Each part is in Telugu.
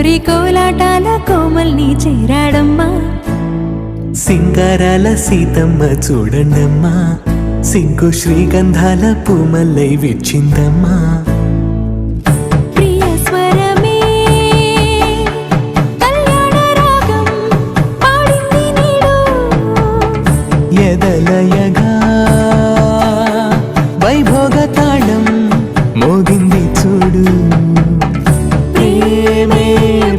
అల్లరి కోలాటాల కోమల్ని చేరాడమ్మా. సింగారాల సీతమ్మ చూడండమ్మా, సింకు శ్రీగంధాల పూమల్లై విచ్చిందమ్మా. ప్రియ స్వరమే కళ్యాణ రాగం పాడింది నీడు, ఎదలయగా వైభోగ తాళం మోగింది చూడు. ప్రేమే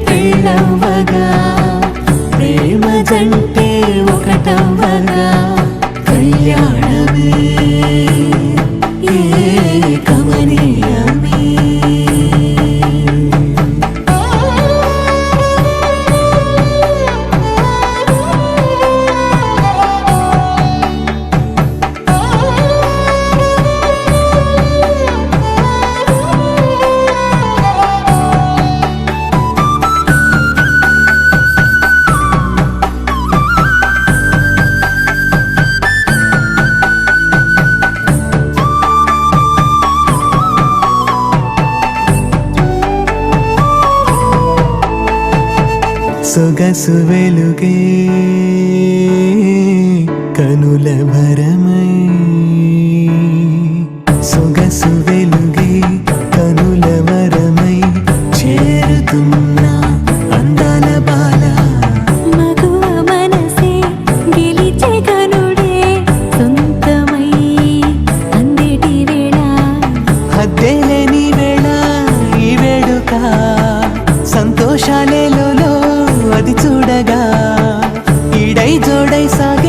పెళ్ళవ్వగా, ప్రేమ జంటే ఒకటవ్వగా, కళ్యాణమే కమనీయమే. సొగసు వెలుగే కనుల భరమై, సొగసు వెలుగే కనుల వరమై చేరుతున్న అందాల బాల. మగువ మనసే గెలిచే కనుడే సొంతమై అందేటి వేళ, హద్దేలేని వేళ ఈ వేడుక, సంతోషాలేలో అది చూడగా ఈడై జోడై సాగి